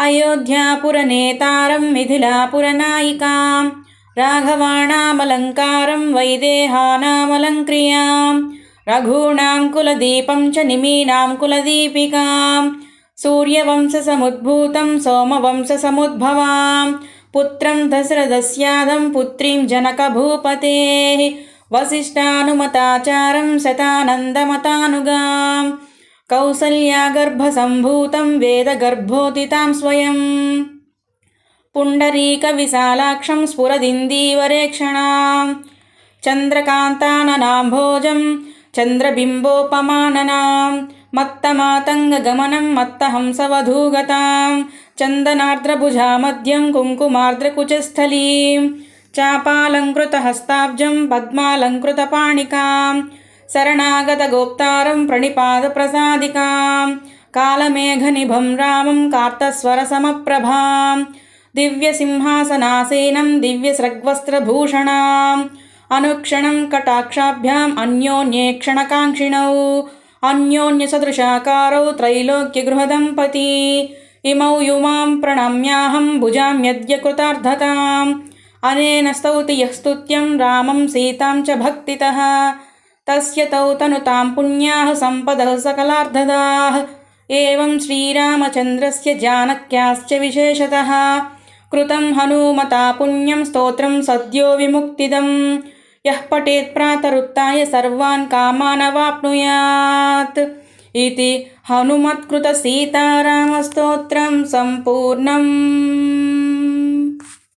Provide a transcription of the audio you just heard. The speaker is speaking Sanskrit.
अयोध्यापुरनेतारं मिथिलापुरनायिकां राघवाणामलङ्कारं वैदेहानामलङ्क्रियां रघूणां कुलदीपं च निमीनां कुलदीपिकां सूर्यवंशसमुद्भूतं सोमवंशसमुद्भवां पुत्रं दशरथस्यादं पुत्रीं जनकभूपतेः वसिष्ठानुमताचारं शतानन्दमतानुगां कौसल्यागर्भसम्भूतं वेदगर्भोदितां स्वयं पुण्डरीकविशालाक्षं स्फुरदिन्दीवरेक्षणां चन्द्रकान्ताननाम्भोजं चन्द्रबिम्बोपमाननां मत्तमातङ्गगमनं मत्तहंसवधूगतां चन्दनार्द्रभुजामध्यं कुङ्कुमार्द्रकुचस्थलीं चापालङ्कृतहस्ताब्जं पद्मालङ्कृतपाणिकां शरणागतगोप्तारं प्रणिपातप्रसादिकां कालमेघनिभं रामं कार्तस्वरसमप्रभां दिव्यसिंहासनासीनं दिव्यसृग्वस्त्रभूषणाम् अनुक्षणं कटाक्षाभ्याम् अन्योन्येक्षणकाङ्क्षिणौ अन्योन्यसदृशाकारौ त्रैलोक्यगृहदम्पती इमौ युमां प्रणम्याहं भुजाम्यद्य कृतार्थताम् अनेन स्तौति यः स्तुत्यं रामं सीतां च भक्तितः तस्य तौ तनुतां पुण्याः सम्पदः सकलार्धदाः एवं श्रीरामचन्द्रस्य जानक्याश्च विशेषतः कृतं हनुमता पुण्यं स्तोत्रं सद्यो विमुक्तिदं यः पठेत् प्रातरुत्थाय सर्वान् कामान् अवाप्नुयात् इति हनुमत्कृतसीतारामस्तोत्रं सम्पूर्णम्।